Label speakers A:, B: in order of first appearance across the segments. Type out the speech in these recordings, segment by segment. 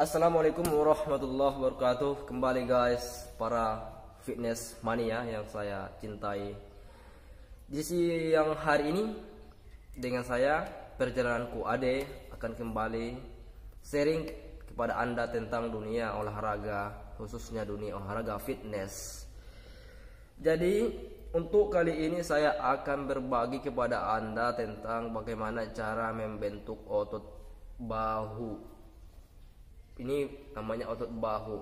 A: Assalamualaikum warahmatullahi wabarakatuh. Kembali guys, para fitness mania yang saya cintai. Di siang hari ini dengan saya perjalananku Ade akan kembali sharing kepada Anda tentang dunia olahraga, khususnya dunia olahraga fitness. Jadi untuk kali ini saya akan berbagi kepada Anda tentang bagaimana cara membentuk otot bahu. Ini namanya otot bahu.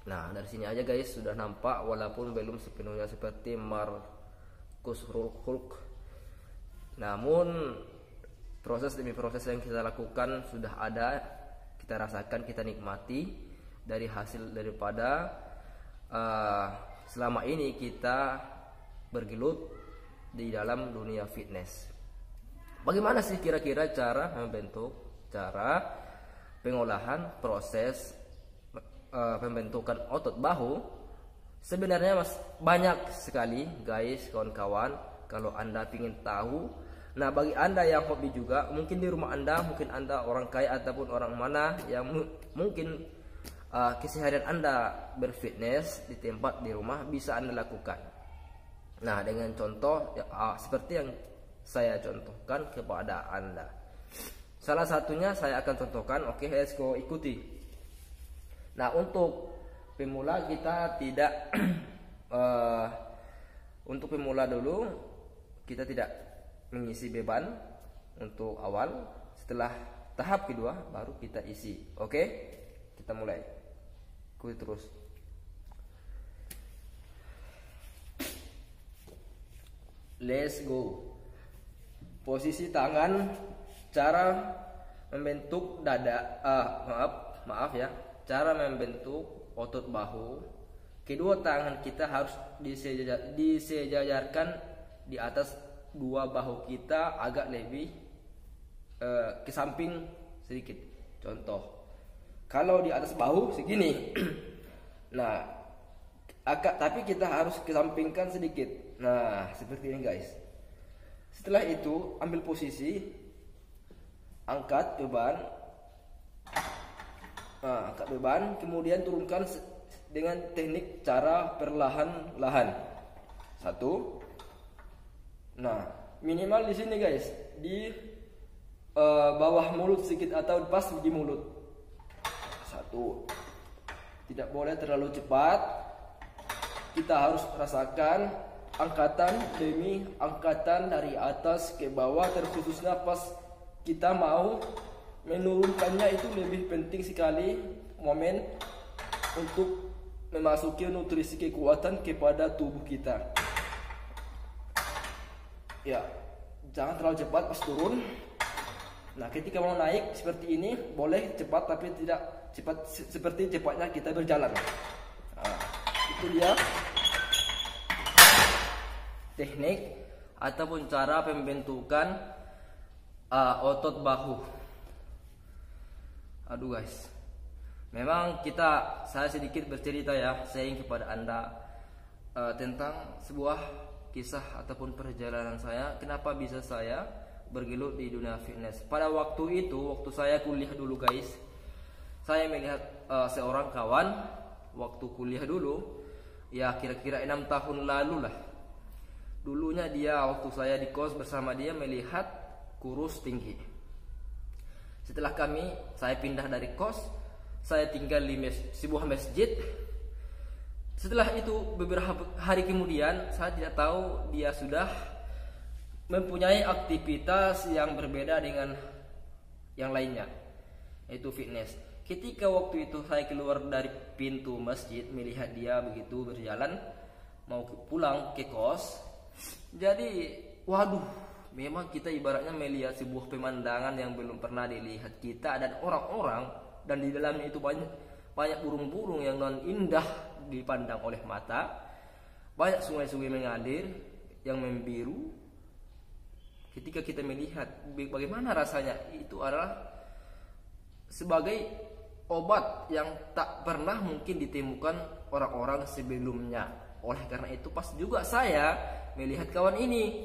A: Nah, dari sini aja guys sudah nampak, walaupun belum sepenuhnya seperti Marcus Hulk. Namun proses demi proses yang kita lakukan sudah ada, kita rasakan, kita nikmati dari hasil daripada selama ini kita bergelut di dalam dunia fitness. Bagaimana sih kira-kira cara membentuk, cara pengolahan proses pembentukan otot bahu? Sebenarnya banyak sekali guys, kawan-kawan. Kalau Anda ingin tahu, nah bagi Anda yang hobi juga, mungkin di rumah Anda, mungkin Anda orang kaya ataupun orang mana yang mungkin keseharian Anda berfitness di tempat di rumah, bisa Anda lakukan. Nah, dengan contoh seperti yang saya contohkan kepada Anda. Salah satunya saya akan contohkan. Oke, let's go, ikuti. Nah, untuk pemula kita tidak untuk pemula dulu kita tidak mengisi beban untuk awal. Setelah tahap kedua baru kita isi. Oke, kita mulai. Ikuti terus. Let's go. Posisi tangan, cara membentuk dada, maaf ya, cara membentuk otot bahu. Kedua tangan kita harus disejajarkan di atas dua bahu kita, agak lebih ke samping sedikit. Contoh, kalau di atas bahu segini, nah tapi kita harus kesampingkan sedikit. Nah, seperti ini guys. Setelah itu ambil posisi, angkat beban, kemudian turunkan dengan teknik cara perlahan-lahan. Satu. Nah, minimal di sini guys, di bawah mulut sedikit atau pas di mulut. Satu. Tidak boleh terlalu cepat. Kita harus rasakan angkatan demi angkatan dari atas ke bawah, terkhususnya pas kita mau menurunkannya. Itu lebih penting sekali momen untuk memasuki nutrisi kekuatan kepada tubuh kita. Ya, jangan terlalu cepat pas turun. Nah, ketika mau naik seperti ini boleh cepat, tapi tidak cepat seperti cepatnya kita berjalan. Nah, itu dia teknik ataupun cara pembentukan otot bahu. Aduh guys, memang saya sedikit bercerita ya, sharing kepada Anda tentang sebuah kisah ataupun perjalanan saya, kenapa bisa saya bergelut di dunia fitness. Pada waktu itu, waktu saya kuliah dulu guys, saya melihat seorang kawan waktu kuliah dulu, ya kira-kira 6 tahun lalu lah. Dulunya dia, waktu saya di kos bersama dia, melihat kurus tinggi. Setelah saya pindah dari kos, saya tinggal di sebuah masjid. Setelah itu beberapa hari kemudian, saya tidak tahu dia sudah mempunyai aktivitas yang berbeda dengan yang lainnya, yaitu fitness. Ketika waktu itu saya keluar dari pintu masjid, melihat dia begitu berjalan mau pulang ke kos. Jadi, waduh, memang kita ibaratnya melihat sebuah pemandangan yang belum pernah dilihat kita dan orang-orang, dan di dalamnya itu banyak burung-burung yang non indah dipandang oleh mata. Banyak sungai-sungai mengalir yang membiru. Ketika kita melihat bagaimana rasanya, itu adalah sebagai obat yang tak pernah mungkin ditemukan orang-orang sebelumnya. Oleh karena itu pas juga saya melihat kawan ini,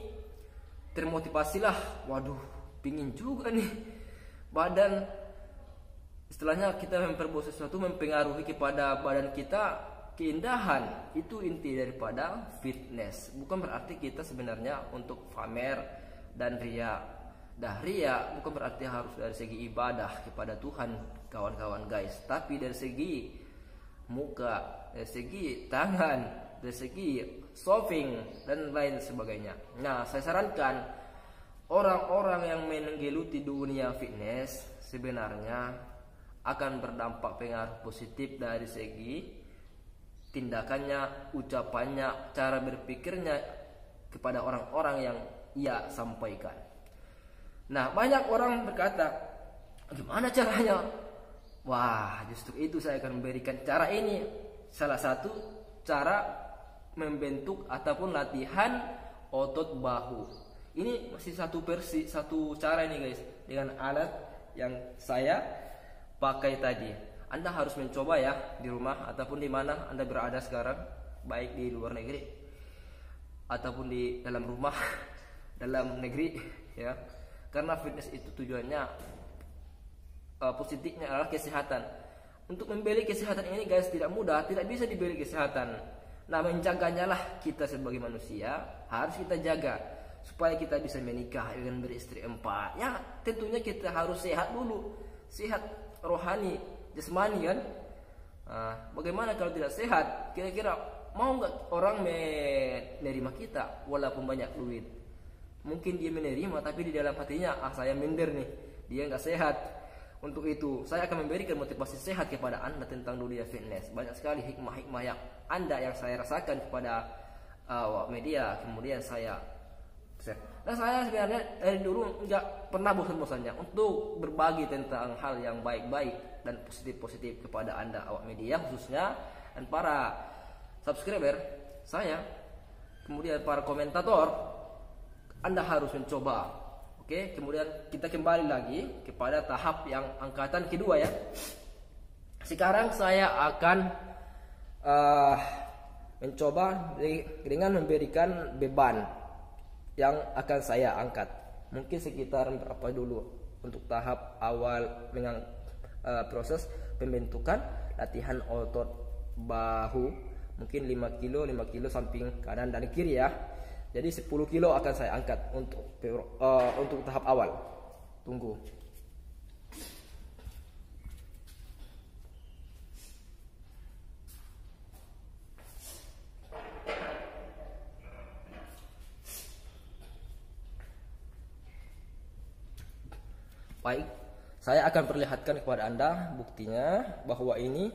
A: termotivasilah, waduh, pingin juga nih badan istilahnya kita memperbuat sesuatu mempengaruhi kepada badan kita, keindahan itu inti daripada fitness. Bukan berarti kita sebenarnya untuk pamer dan ria. Ria bukan berarti harus dari segi ibadah kepada Tuhan, kawan-kawan guys, tapi dari segi muka, dari segi tangan, dari segi shopping dan lain sebagainya. Nah, saya sarankan orang-orang yang menggeluti dunia fitness sebenarnya akan berdampak pengaruh positif dari segi tindakannya, ucapannya, cara berpikirnya kepada orang-orang yang ia sampaikan. Nah, banyak orang berkata, gimana caranya? Wah, justru itu saya akan memberikan cara ini. Salah satu cara membentuk ataupun latihan otot bahu. Ini masih satu cara ini guys, dengan alat yang saya pakai tadi. Anda harus mencoba ya di rumah ataupun di mana Anda berada sekarang, baik di luar negeri ataupun di dalam rumah, dalam negeri ya. Karena fitness itu tujuannya positifnya adalah kesehatan. Untuk membeli kesehatan ini guys tidak mudah, tidak bisa dibeli kesehatan. Nah, menjaganya lah kita sebagai manusia harus kita jaga supaya kita bisa menikah dengan beristri 4. Ya, tentunya kita harus sehat dulu, sehat rohani, jasmani kan. Bagaimana kalau tidak sehat? Kira-kira mau nggak orang menerima kita walaupun banyak duit? Mungkin dia menerima tapi di dalam hatinya saya minder nih, dia nggak sehat. Untuk itu saya akan memberikan motivasi sehat kepada Anda tentang dunia fitness. Banyak sekali hikmah-hikmah yang saya rasakan kepada media, kemudian saya share. Nah, saya sebenarnya dari dulu nggak pernah bosan-bosannya untuk berbagi tentang hal yang baik-baik dan positif-positif kepada Anda awak media khususnya, dan para subscriber saya, kemudian para komentator. Anda harus mencoba. Oke, kemudian kita kembali lagi kepada tahap yang angkatan kedua ya. Sekarang saya akan mencoba dengan memberikan beban yang akan saya angkat. Mungkin sekitar berapa dulu untuk tahap awal dengan proses pembentukan latihan otot bahu. Mungkin 5 kilo samping kanan dan kiri ya. Jadi 10 kilo akan saya angkat untuk tahap awal. Tunggu. Baik, saya akan perlihatkan kepada Anda buktinya bahwa ini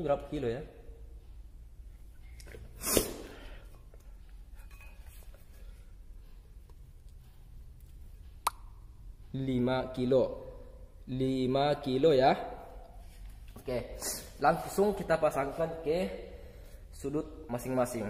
A: berapa kilo ya? 5 kilo ya. Oke, langsung kita pasangkan ke sudut masing-masing.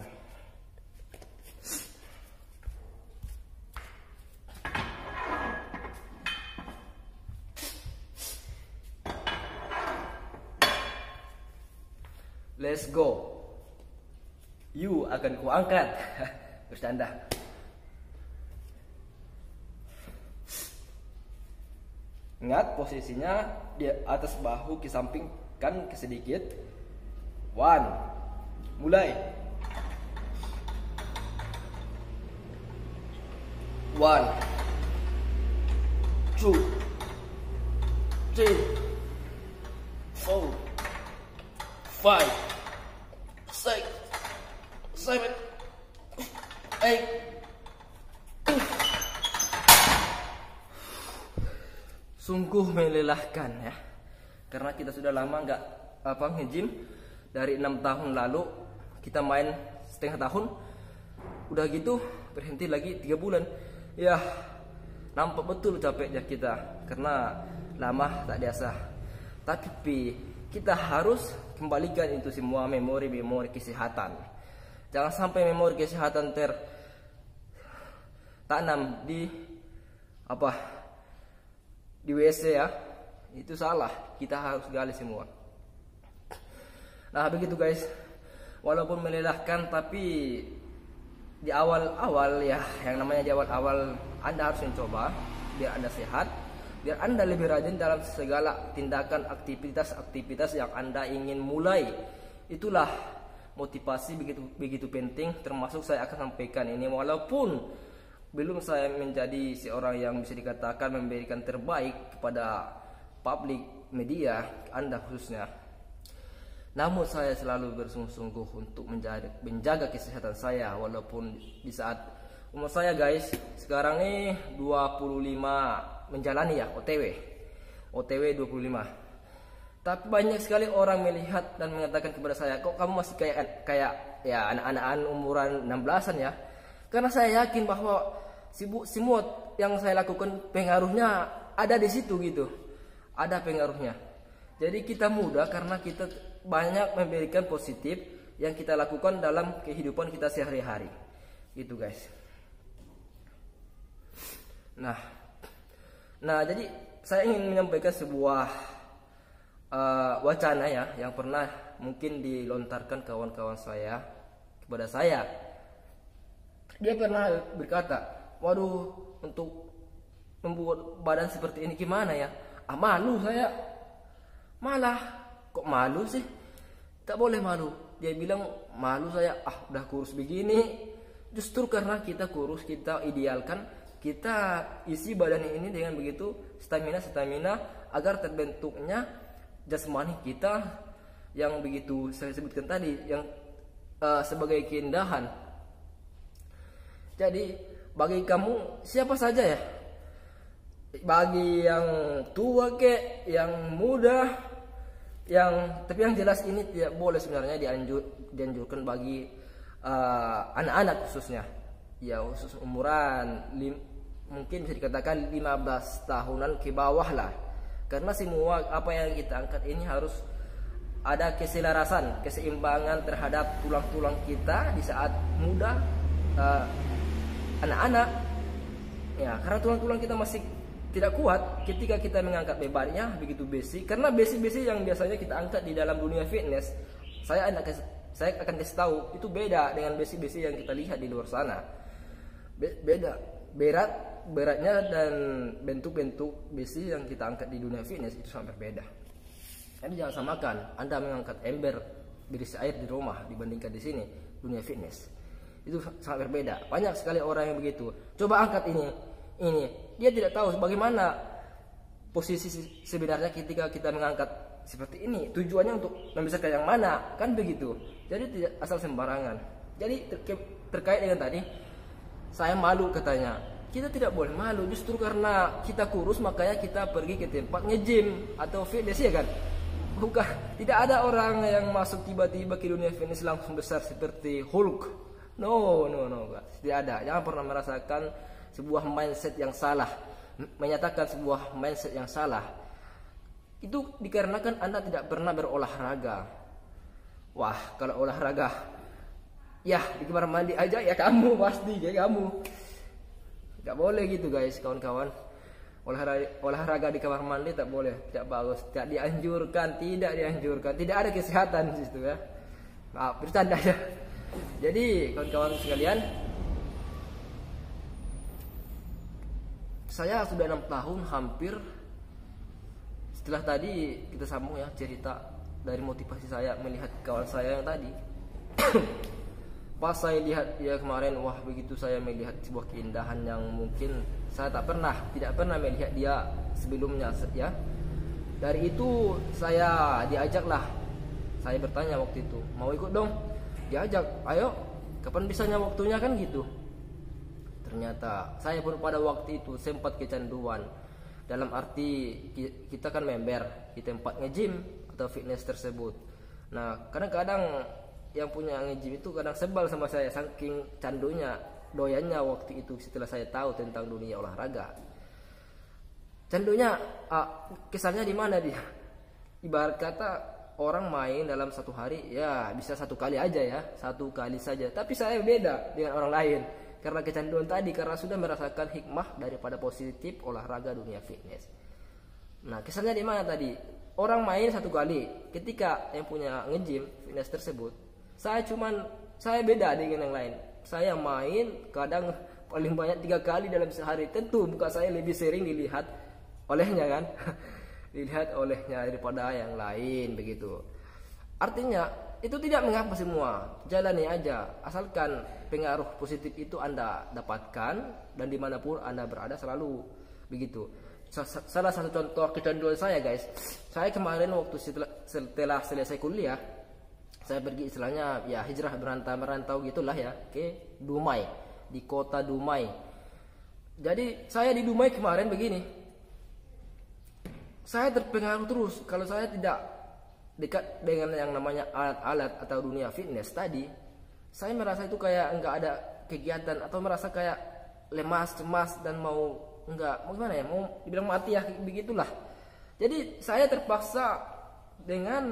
A: Let's go. You akan kuangkat. Bercanda. Ingat posisinya di atas bahu ke samping kan ke sedikit. 1. Mulai. 1 2 3 4 5 6 7 8. Sungguh melelahkan ya, karena kita sudah lama nggak nge-gym. Dari 6 tahun lalu kita main setengah tahun, udah gitu berhenti lagi 3 bulan ya. Nampak betul capeknya kita karena lama tak biasa. Tapi kita harus kembalikan itu semua memori kesehatan. Jangan sampai memori kesehatan tertanam di di WC ya. Itu salah, kita harus gali semua. Nah begitu guys, walaupun melelahkan tapi di awal-awal ya, yang namanya di awal-awal Anda harus mencoba. biar Anda sehat, biar Anda lebih rajin dalam segala tindakan aktivitas yang Anda ingin mulai. Itulah motivasi begitu penting, termasuk saya akan sampaikan ini walaupun belum saya menjadi seorang yang bisa dikatakan memberikan terbaik kepada publik media, Anda khususnya. Namun saya selalu bersungguh-sungguh untuk menjaga kesehatan saya walaupun di saat umur saya guys sekarang nih 25 menjalani ya OTW 25. Tapi banyak sekali orang melihat dan mengatakan kepada saya, kok kamu masih kayak ya anak-anak umuran 16-an ya. Karena saya yakin bahwa semua yang saya lakukan pengaruhnya ada di situ gitu. Ada pengaruhnya. Jadi kita muda karena kita banyak memberikan positif yang kita lakukan dalam kehidupan kita sehari-hari. Gitu guys. Nah, jadi saya ingin menyampaikan sebuah wacana ya yang pernah mungkin dilontarkan kawan-kawan saya kepada saya. Dia pernah berkata, waduh, untuk membuat badan seperti ini gimana ya? Malu saya. Malah kok malu sih? Tak boleh malu. Dia bilang malu saya, udah kurus begini. Justru karena kita kurus, kita idealkan, kita isi badan ini dengan begitu stamina agar terbentuknya jasmani kita yang begitu saya sebutkan tadi, yang sebagai keindahan. Jadi bagi kamu siapa saja ya, bagi yang tua kek, yang muda, tapi yang jelas ini tidak boleh sebenarnya dianjurkan bagi anak-anak khususnya, ya khusus umuran mungkin bisa dikatakan 15 tahunan ke bawah lah, karena semua apa yang kita angkat ini harus ada keselarasan, keseimbangan terhadap tulang-tulang kita di saat muda, anak-anak ya, karena tulang-tulang kita masih tidak kuat ketika kita mengangkat bebannya begitu besi. Karena besi-besi yang biasanya kita angkat di dalam dunia fitness, saya akan kasih tahu itu beda dengan besi-besi yang kita lihat di luar sana. Beda beratnya dan bentuk-bentuk besi yang kita angkat di dunia fitness itu sangat berbeda. Jadi jangan samakan Anda mengangkat ember berisi air di rumah dibandingkan di sini dunia fitness. Itu sangat berbeda. Banyak sekali orang yang begitu. Coba angkat ini. Dia tidak tahu bagaimana posisi sebenarnya ketika kita mengangkat seperti ini. Tujuannya untuk membesarkan yang mana, kan begitu. Jadi tidak asal sembarangan. Jadi terkait dengan tadi, saya malu katanya. Kita tidak boleh malu, justru karena kita kurus makanya kita pergi ke tempat nge-gym atau fitness ya kan. Bukan, tidak ada orang yang masuk tiba-tiba ke dunia fitness langsung besar seperti Hulk. No, guys. Tidak ada. Jangan pernah merasakan sebuah mindset yang salah, menyatakan sebuah mindset yang salah. Itu dikarenakan Anda tidak pernah berolahraga. Wah, kalau olahraga ya di kamar mandi aja ya kamu pasti ya kamu. Gak boleh gitu guys, kawan-kawan. Olahraga di kamar mandi tak boleh, tidak bagus, tidak dianjurkan. Tidak ada kesehatan di situ ya. Maaf, bercanda ya. Jadi kawan-kawan sekalian, saya sudah 6 tahun hampir. Setelah tadi kita sambung ya cerita dari motivasi saya melihat kawan saya yang tadi. Pas saya lihat ya kemarin, wah begitu saya melihat sebuah keindahan yang mungkin saya tidak pernah melihat dia sebelumnya ya. Dari itu saya diajaklah. Saya bertanya waktu itu, mau ikut dong? Diajak, ayo, kapan bisanya waktunya kan gitu. Ternyata saya pun pada waktu itu sempat kecanduan. Dalam arti kita kan member di tempat nge-gym atau fitness tersebut. Nah, kadang-kadang yang punya nge-gym itu kadang sebal sama saya saking candunya, doyannya waktu itu setelah saya tahu tentang dunia olahraga. Candunya kesannya di mana dia? Ibarat kata orang main dalam satu hari ya bisa 1 kali aja ya, 1 kali saja. Tapi saya beda dengan orang lain. Karena kecanduan tadi, karena sudah merasakan hikmah daripada positif olahraga dunia fitness. Nah, kesannya di mana tadi? Orang main 1 kali. Ketika yang punya nge-gym fitness tersebut, saya beda dengan yang lain. Saya main kadang paling banyak 3 kali dalam sehari. Tentu muka saya lebih sering dilihat olehnya kan. Dilihat olehnya daripada yang lain begitu. Artinya itu tidak mengapa semua, jalani aja. Asalkan pengaruh positif itu Anda dapatkan dan dimanapun Anda berada selalu begitu. Salah satu contoh kecanduan saya guys, saya kemarin waktu setelah selesai kuliah, saya pergi istilahnya ya hijrah merantau gitulah ya ke Dumai, di kota Dumai. Jadi saya di Dumai kemarin begini, saya terpengaruh terus. Kalau saya tidak dekat dengan yang namanya alat-alat atau dunia fitness tadi, saya merasa itu kayak enggak ada kegiatan atau merasa kayak lemas, cemas dan mau enggak, mau gimana ya, mau dibilang mati ya, begitulah. Jadi saya terpaksa dengan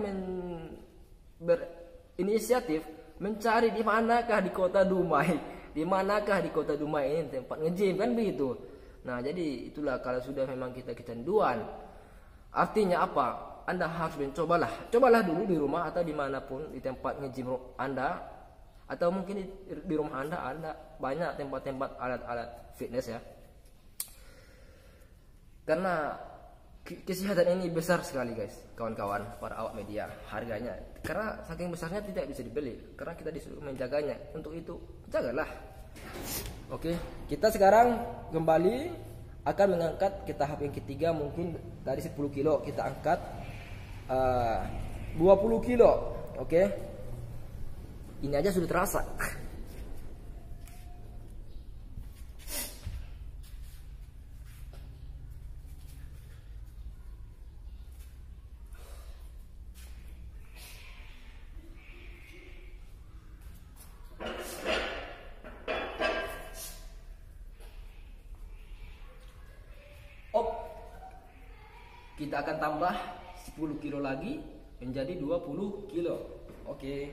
A: berinisiatif mencari di manakah di kota Dumai, di manakah di kota Dumai ini tempat nge-gym kan begitu. Nah jadi itulah, kalau sudah memang kita kecanduan, artinya apa? Anda harus cobalah dulu di rumah atau dimanapun di tempat nge-gym Anda, atau mungkin di rumah Anda banyak tempat-tempat alat-alat fitness ya. Karena kesehatan ini besar sekali guys, kawan-kawan, para awak media, harganya. Karena saking besarnya tidak bisa dibeli, karena kita disuruh menjaganya. Untuk itu, jagalah. Oke, kita sekarang kembali akan mengangkat ke tahap yang ketiga. Mungkin dari 10 kilo kita angkat 20 kilo. Oke, ini aja sudah terasa. Kita akan tambah 10 kilo lagi menjadi 20 kilo. Oke.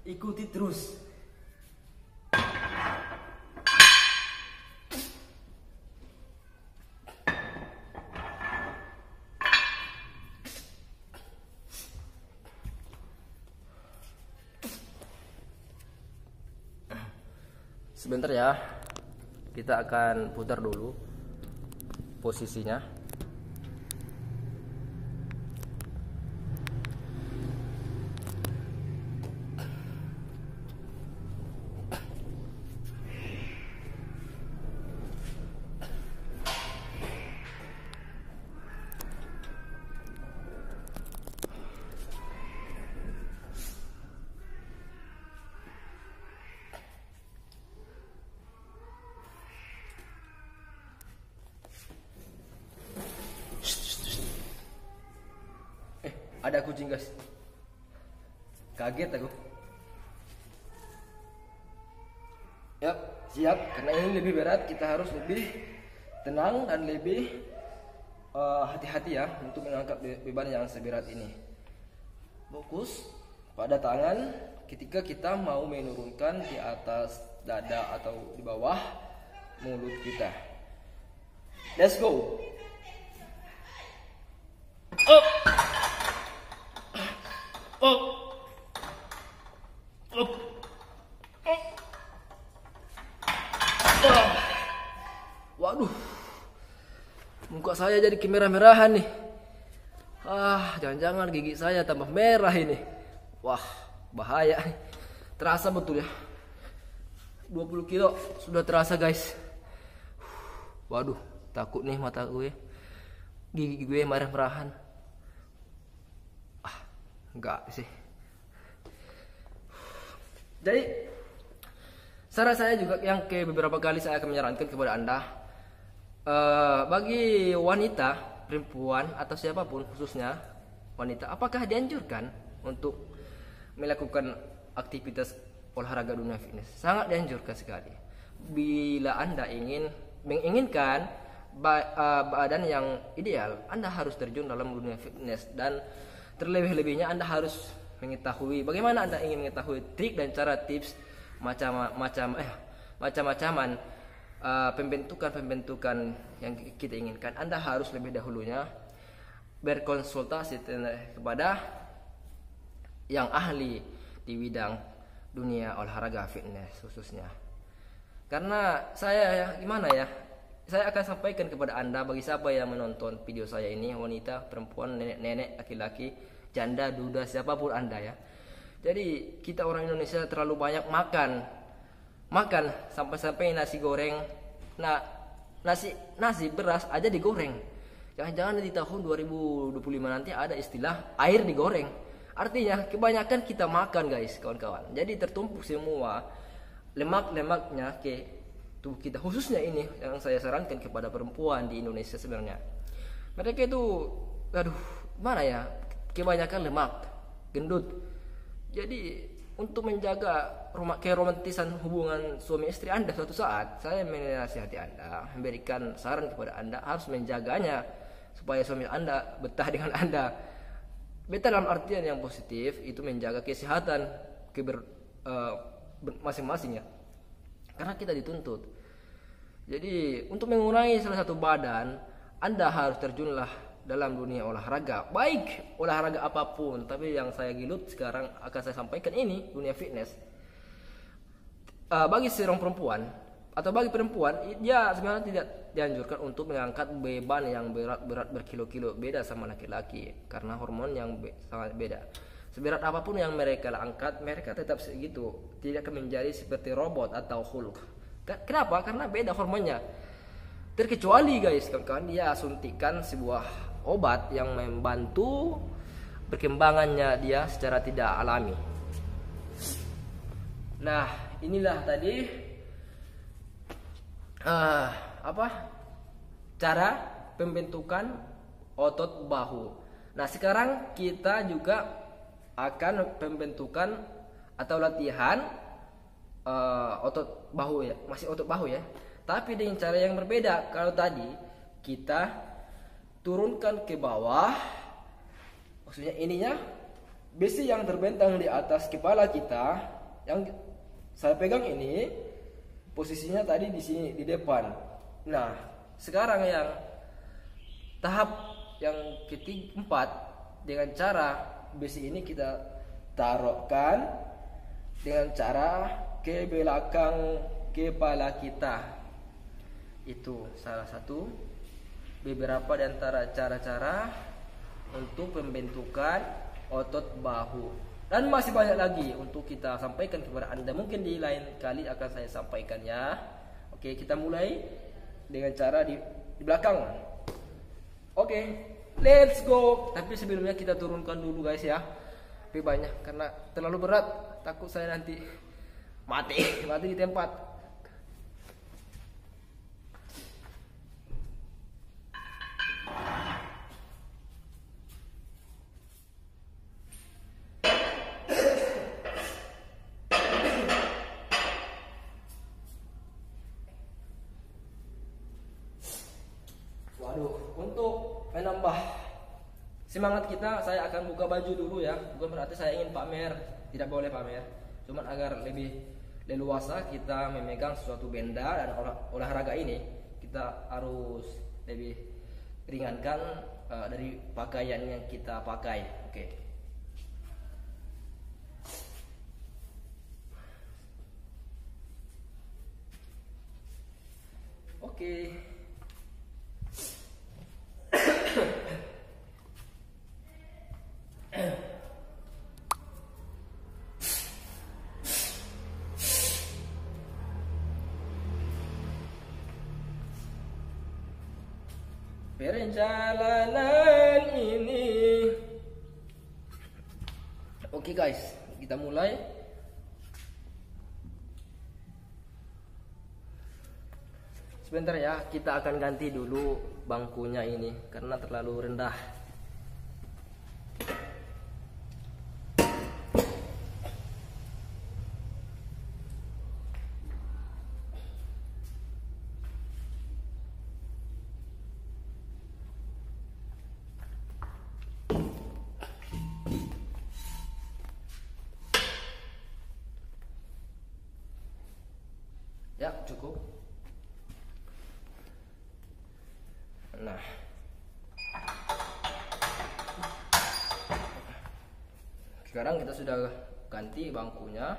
A: Ikuti terus. Sebentar ya. Kita akan putar dulu posisinya. Ada kucing guys, kaget aku. Yap, siap. Karena ini lebih berat, kita harus lebih tenang dan lebih hati-hati ya untuk mengangkat beban yang seberat ini. Fokus pada tangan ketika kita mau menurunkan di atas dada atau di bawah mulut kita. Let's go. Up. Up. Up. Up. Waduh, muka saya jadi kemerah-merahan nih. Jangan-jangan gigi saya tambah merah ini. Wah, bahaya. Terasa betul ya. 20 kilo sudah terasa guys. Waduh, takut nih mata gue. Gigi gue merah-merahan. Enggak sih. Jadi saran saya juga yang beberapa kali saya akan menyarankan kepada Anda, bagi wanita, perempuan atau siapapun, khususnya wanita, apakah dianjurkan untuk melakukan aktivitas olahraga dunia fitness? Sangat dianjurkan sekali. Bila Anda menginginkan badan yang ideal, Anda harus terjun dalam dunia fitness, dan terlebih-lebihnya Anda harus mengetahui bagaimana Anda ingin mengetahui trik dan cara, tips macam-macaman pembentukan yang kita inginkan. Anda harus lebih dahulunya berkonsultasi kepada yang ahli di bidang dunia olahraga fitness khususnya. Karena saya ya gimana ya, saya akan sampaikan kepada Anda, bagi siapa yang menonton video saya ini, wanita, perempuan, nenek-nenek, laki-laki, janda, duda, siapapun Anda ya. Jadi kita orang Indonesia terlalu banyak makan sampai-sampai nasi goreng. Nah, nasi beras aja digoreng. Jangan-jangan di tahun 2025 nanti ada istilah air digoreng. Artinya kebanyakan kita makan guys, kawan-kawan. Jadi tertumpuk semua lemak-lemaknya ke tubuh kita. Khususnya ini yang saya sarankan kepada perempuan di Indonesia sebenarnya. Mereka itu, aduh, mana ya? Kebanyakan lemak, gendut. Jadi untuk menjaga keromantisan hubungan suami istri Anda suatu saat, saya menasihati Anda, memberikan saran kepada Anda harus menjaganya supaya suami Anda betah dengan Anda. Betah dalam artian yang positif itu menjaga kesehatan masing-masing ya. Karena kita dituntut. Jadi untuk mengurangi salah satu badan, Anda harus terjunlah dalam dunia olahraga, baik olahraga apapun. Tapi yang saya gelut sekarang akan saya sampaikan ini dunia fitness. Bagi seorang perempuan atau bagi perempuan, ya sebenarnya tidak dianjurkan untuk mengangkat beban yang berat berkilo-kilo, beda sama laki-laki karena hormon yang sangat beda. Seberat apapun yang mereka angkat, mereka tetap segitu, tidak akan menjadi seperti robot atau Hulk. Kenapa? Karena beda hormonnya. Terkecuali guys, kawan-kawan, dia suntikan sebuah obat yang membantu perkembangannya dia secara tidak alami. Nah, inilah tadi cara pembentukan otot bahu. Nah, sekarang kita juga akan pembentukan atau latihan otot bahu ya, masih otot bahu ya, tapi dengan cara yang berbeda. Kalau tadi kita turunkan ke bawah, maksudnya ininya besi yang terbentang di atas kepala kita, yang saya pegang ini posisinya tadi di sini di depan. Nah, sekarang yang tahap yang keempat, dengan cara besi ini kita taruhkan dengan cara ke belakang kepala kita. Itu salah satu beberapa di antara cara-cara untuk pembentukan otot bahu. Dan masih banyak lagi untuk kita sampaikan kepada Anda. Mungkin di lain kali akan saya sampaikan ya. Oke, kita mulai dengan cara di belakang. Oke, let's go. Tapi sebelumnya kita turunkan dulu guys ya. Tapi banyak karena terlalu berat. Takut saya nanti mati di tempat. Untuk menambah semangat kita, saya akan buka baju dulu ya. Bukan berarti saya ingin pamer, tidak boleh pamer. Cuman agar lebih leluasa kita memegang suatu benda dan olahraga ini, kita harus lebih ringankan dari pakaian yang kita pakai. Oke. Oke. Perjalanan ini. Oke guys, kita mulai. Sebentar ya, kita akan ganti dulu bangkunya ini karena terlalu rendah. Ya, cukup. Nah, sekarang kita sudah ganti bangkunya.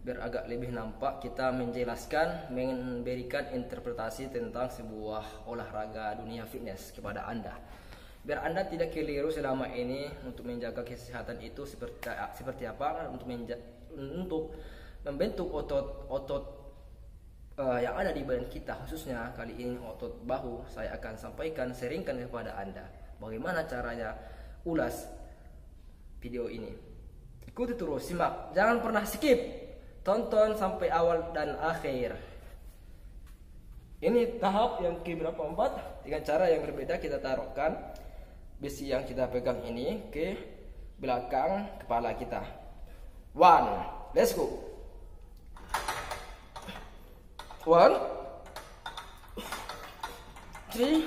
A: biar agak lebih nampak, kita menjelaskan, memberikan interpretasi tentang sebuah olahraga dunia fitness kepada Anda. Biar Anda tidak keliru selama ini untuk menjaga kesehatan itu seperti apa, untuk membentuk otot-otot yang ada di badan kita, khususnya kali ini otot bahu. Saya akan sampaikan, sharingkan kepada Anda bagaimana caranya, ulas video ini. Ikuti terus, simak, jangan pernah skip. Tonton sampai awal dan akhir. Ini tahap yang keberapa, 4. Dengan cara yang berbeda, kita taruhkan besi yang kita pegang ini ke belakang kepala kita. 1, let's go. 1, 3,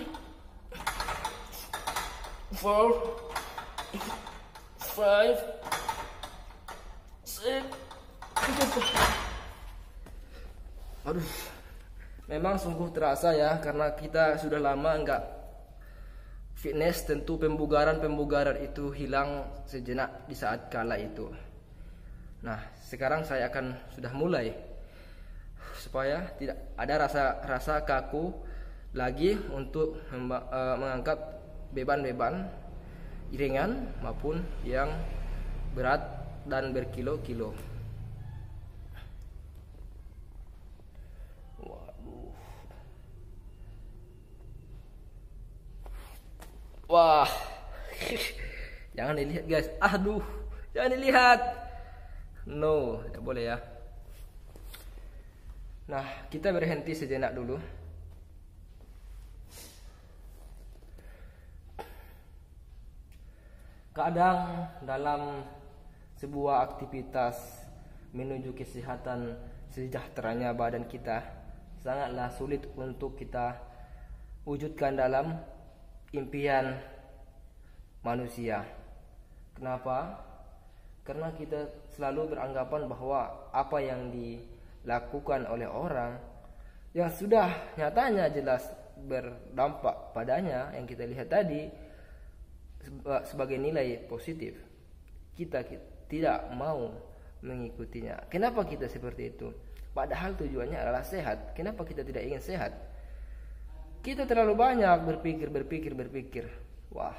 A: 4, 5, 6. Aduh, memang sungguh terasa ya, karena kita sudah lama nggak fitness. Tentu pembugaran itu hilang sejenak di saat kala itu. Nah, sekarang saya akan sudah mulai supaya tidak ada rasa kaku lagi untuk mengangkat beban-beban ringan maupun yang berat dan berkilo-kilo. Wah, jangan dilihat guys. Aduh, jangan dilihat. No, tidak boleh ya. Nah, kita berhenti sejenak dulu. Kadang dalam sebuah aktivitas menuju kesehatan sejahteranya badan kita, sangatlah sulit untuk kita wujudkan dalam impian manusia. Kenapa? Karena kita selalu beranggapan bahwa apa yang dilakukan oleh orang yang sudah nyatanya jelas berdampak padanya, yang kita lihat tadi sebagai nilai positif, kita tidak mau mengikutinya. Kenapa kita seperti itu? Padahal tujuannya adalah sehat. Kenapa kita tidak ingin sehat? Kita terlalu banyak berpikir. Wah.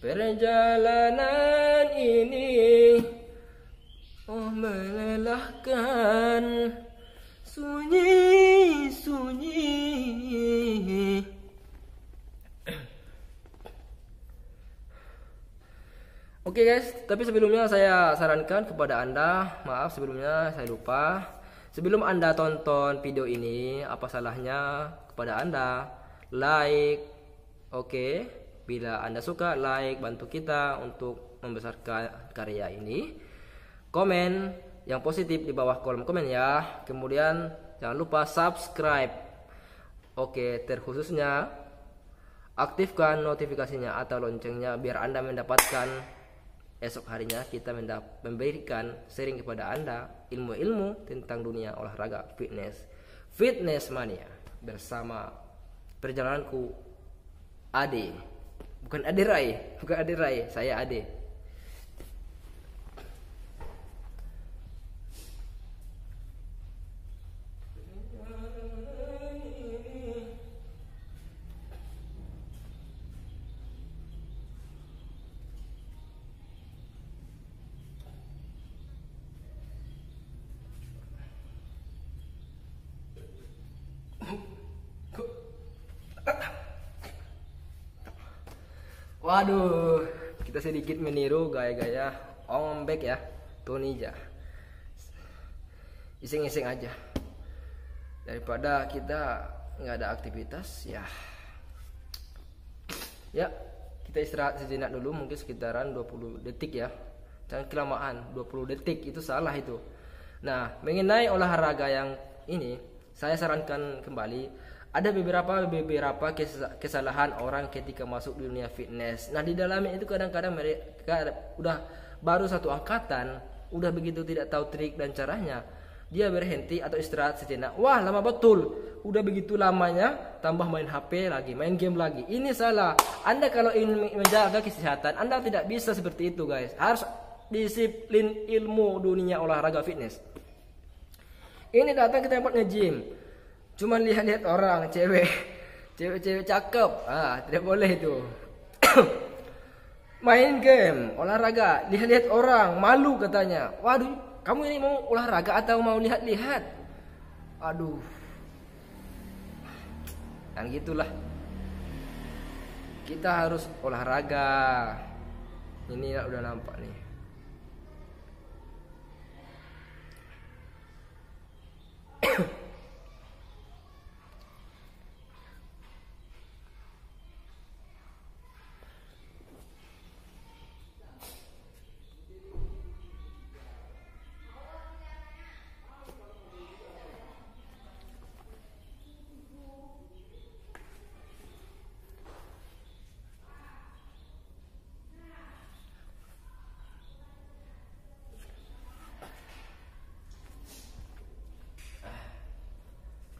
A: Perjalanan ini melelahkan, sunyi. Oke guys, tapi sebelumnya saya sarankan kepada Anda, maaf sebelumnya saya lupa. Sebelum Anda tonton video ini, apa salahnya kepada Anda like. Oke, bila Anda suka, like, bantu kita untuk membesarkan karya ini. Komen yang positif di bawah kolom komen ya. Kemudian jangan lupa subscribe. Oke, terkhususnya aktifkan notifikasinya atau loncengnya biar Anda mendapatkan esok harinya kita memberikan sharing kepada Anda ilmu-ilmu tentang dunia olahraga fitness mania bersama perjalananku Ade. Bukan Ade Rai, saya Ade. Waduh, kita sedikit meniru gaya-gaya ombek ya, Tonija. Iseng-iseng aja. Daripada kita nggak ada aktivitas, ya. Ya, kita istirahat sejenak dulu, mungkin sekitaran 20 detik ya. Jangan kelamaan, 20 detik itu salah itu. Nah, mengenai olahraga yang ini, saya sarankan kembali. Ada beberapa kesalahan orang ketika masuk di dunia fitness. Nah, di dalamnya itu kadang-kadang mereka udah baru satu angkatan, udah begitu tidak tahu trik dan caranya. dia berhenti atau istirahat sejenak. Wah, lama betul. Udah begitu lamanya, tambah main HP lagi, main game lagi. Ini salah. Anda kalau ingin menjaga kesehatan, Anda tidak bisa seperti itu, guys. Harus disiplin ilmu dunia olahraga fitness. Ini datang ke tempat nge-gym, cuman lihat-lihat orang, cewek cakep. Tidak boleh itu. Main game, olahraga, lihat-lihat orang, malu katanya. Waduh, kamu ini mau olahraga atau mau lihat-lihat? Aduh. Dan gitulah. Kita harus olahraga. Ini udah nampak nih.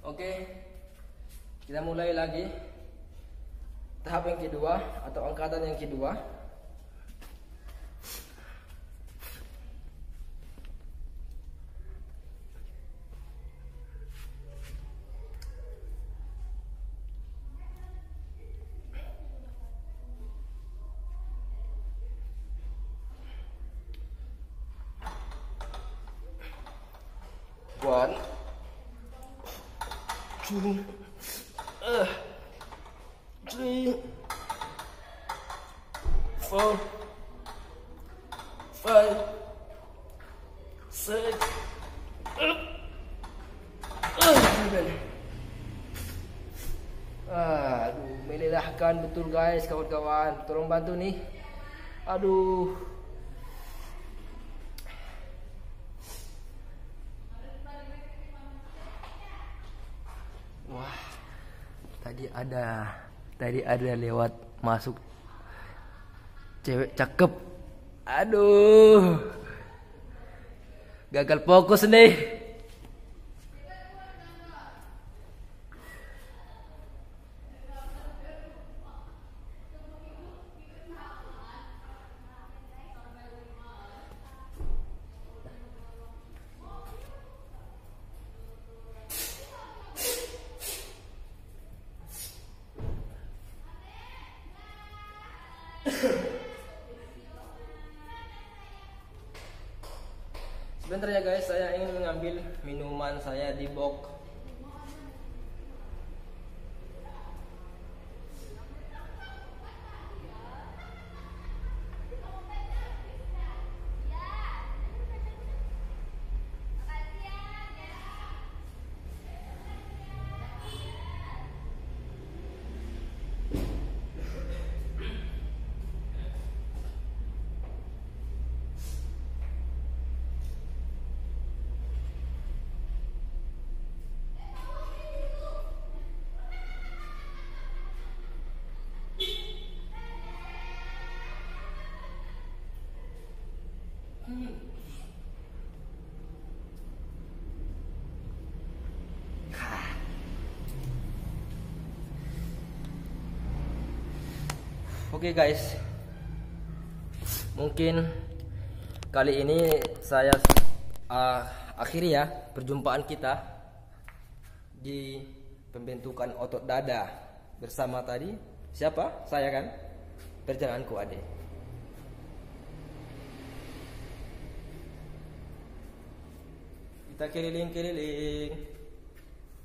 A: Oke, kita mulai lagi tahap yang kedua atau angkatan yang kedua. One, two, three, four, five, six, aduh, melelahkan betul guys, kawan-kawan. Tolong bantu nih. Aduh. Wah, tadi ada lewat masuk cewek cakep. Aduh, gagal fokus nih. Sebentar ya guys, saya ingin mengambil minuman saya di box. Oke guys, mungkin kali ini saya akhiri ya perjumpaan kita di pembentukan otot dada bersama tadi siapa? Saya kan, perjalananku Ade. Kita keliling-keliling.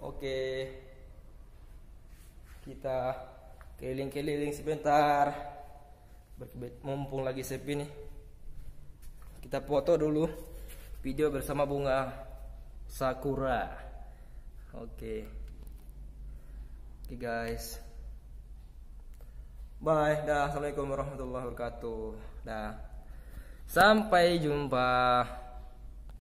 A: Oke, kita keliling-keliling sebentar. Mumpung lagi sepi nih, kita foto dulu video bersama bunga sakura. Oke guys, bye. Dah, assalamualaikum warahmatullahi wabarakatuh. Dah, sampai jumpa.